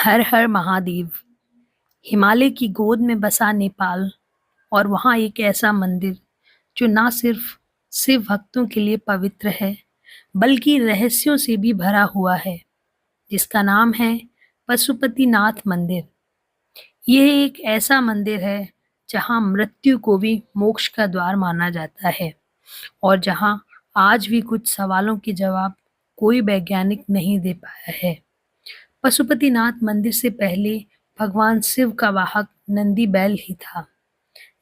हर हर महादेव। हिमालय की गोद में बसा नेपाल और वहाँ एक ऐसा मंदिर जो ना सिर्फ शिव भक्तों के लिए पवित्र है बल्कि रहस्यों से भी भरा हुआ है, जिसका नाम है पशुपतिनाथ मंदिर। यह एक ऐसा मंदिर है जहाँ मृत्यु को भी मोक्ष का द्वार माना जाता है और जहाँ आज भी कुछ सवालों के जवाब कोई वैज्ञानिक नहीं दे पाया है। पशुपतिनाथ मंदिर से पहले भगवान शिव का वाहक नंदी बैल ही था,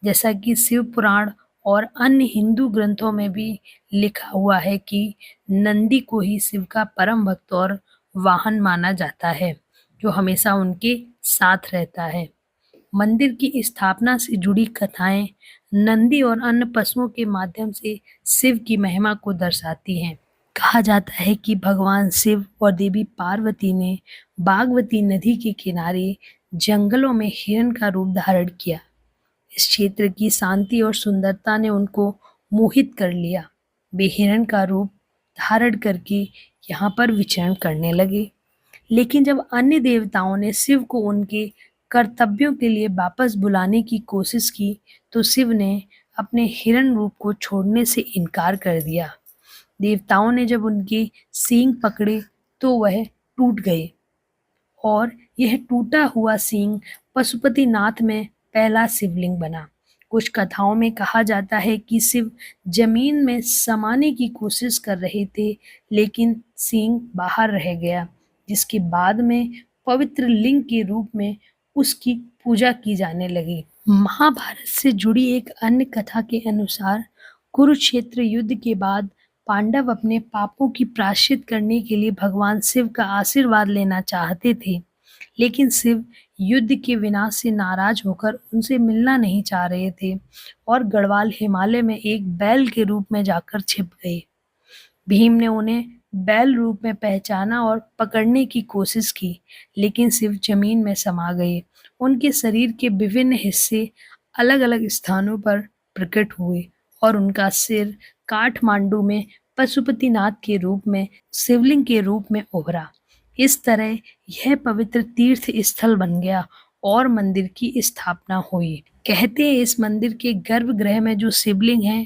जैसा कि शिव पुराण और अन्य हिंदू ग्रंथों में भी लिखा हुआ है कि नंदी को ही शिव का परम भक्त और वाहन माना जाता है, जो हमेशा उनके साथ रहता है। मंदिर की स्थापना से जुड़ी कथाएं नंदी और अन्य पशुओं के माध्यम से शिव की महिमा को दर्शाती हैं। कहा जाता है कि भगवान शिव और देवी पार्वती ने बागमती नदी के किनारे जंगलों में हिरण का रूप धारण किया। इस क्षेत्र की शांति और सुंदरता ने उनको मोहित कर लिया। वे हिरण का रूप धारण करके यहाँ पर विचरण करने लगे। लेकिन जब अन्य देवताओं ने शिव को उनके कर्तव्यों के लिए वापस बुलाने की कोशिश की, तो शिव ने अपने हिरण रूप को छोड़ने से इनकार कर दिया। देवताओं ने जब उनके सींग पकड़े तो वह टूट गए और यह टूटा हुआ सींग पशुपतिनाथ में पहला शिवलिंग बना। कुछ कथाओं में कहा जाता है कि शिव जमीन में समाने की कोशिश कर रहे थे, लेकिन सींग बाहर रह गया, जिसके बाद में पवित्र लिंग के रूप में उसकी पूजा की जाने लगी। महाभारत से जुड़ी एक अन्य कथा के अनुसार कुरुक्षेत्र युद्ध के बाद पांडव अपने पापों की प्रायश्चित करने के लिए भगवान शिव का आशीर्वाद लेना चाहते थे, लेकिन शिव युद्ध के विनाश से नाराज होकर उनसे मिलना नहीं चाह रहे थे और गढ़वाल हिमालय में एक बैल के रूप में जाकर छिप गए। भीम ने उन्हें बैल रूप में पहचाना और पकड़ने की कोशिश की, लेकिन शिव जमीन में समा गए। उनके शरीर के विभिन्न हिस्से अलग अलग स्थानों पर प्रकट हुए और उनका सिर काठमांडू में पशुपतिनाथ के रूप में शिवलिंग के रूप में उभरा। इस तरह यह पवित्र तीर्थ स्थल बन गया और मंदिर की स्थापना हुई। कहते हैं इस मंदिर के गर्भगृह में जो शिवलिंग है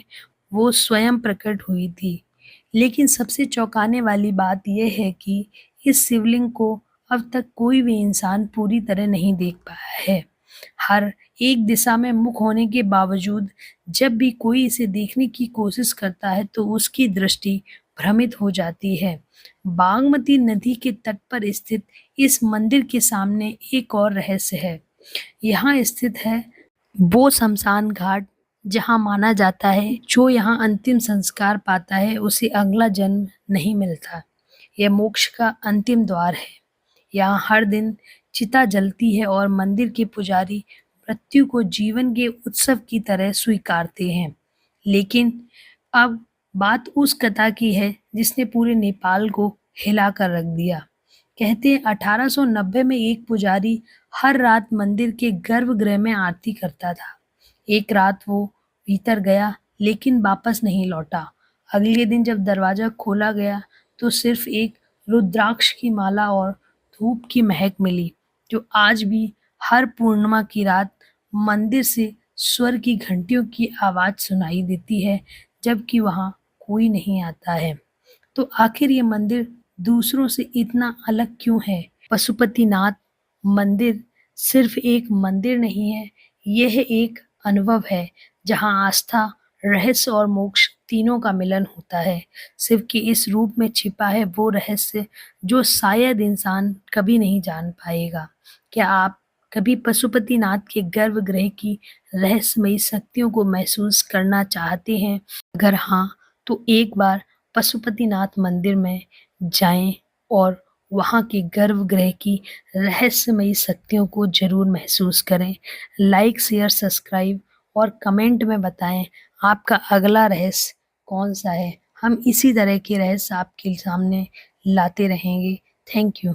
वो स्वयं प्रकट हुई थी। लेकिन सबसे चौंकाने वाली बात यह है कि इस शिवलिंग को अब तक कोई भी इंसान पूरी तरह नहीं देख पाया है। हर एक दिशा में मुख होने के बावजूद जब भी कोई इसे देखने की कोशिश करता है तो उसकी दृष्टि भ्रमित हो जाती है। बागमती नदी के तट पर स्थित इस मंदिर के सामने एक और रहस्य है। यहाँ स्थित है वो शमशान घाट, जहाँ माना जाता है जो यहाँ अंतिम संस्कार पाता है उसे अगला जन्म नहीं मिलता। यह मोक्ष का अंतिम द्वार है। यहाँ हर दिन चिता जलती है और मंदिर के पुजारी मृत्यु को जीवन के उत्सव की तरह स्वीकारते हैं। लेकिन अब बात उस कथा की है जिसने पूरे नेपाल को हिला कर रख दिया। कहते हैं 1890 में एक पुजारी हर रात मंदिर के गर्भगृह में आरती करता था। एक रात वो भीतर गया लेकिन वापस नहीं लौटा। अगले दिन जब दरवाजा खोला गया तो सिर्फ एक रुद्राक्ष की माला और धूप की महक मिली, जो आज भी हर पूर्णिमा की रात मंदिर से स्वर की घंटियों की आवाज सुनाई देती है, जबकि वहां कोई नहीं आता है। तो आखिर ये मंदिर दूसरों से इतना अलग क्यों है? पशुपतिनाथ मंदिर सिर्फ एक मंदिर नहीं है, यह एक अनुभव है जहां आस्था, रहस्य और मोक्ष तीनों का मिलन होता है। शिव के इस रूप में छिपा है वो रहस्य जो शायद इंसान कभी नहीं जान पाएगा। क्या आप कभी पशुपतिनाथ के गर्भगृह की रहस्यमयी शक्तियों को महसूस करना चाहते हैं? अगर हाँ, तो एक बार पशुपतिनाथ मंदिर में जाएं और वहाँ के गर्भगृह की रहस्यमयी शक्तियों को जरूर महसूस करें। लाइक, शेयर, सब्सक्राइब और कमेंट में बताएं आपका अगला रहस्य कौन सा है। हम इसी तरह के रहस्य आपके सामने लाते रहेंगे। Thank you.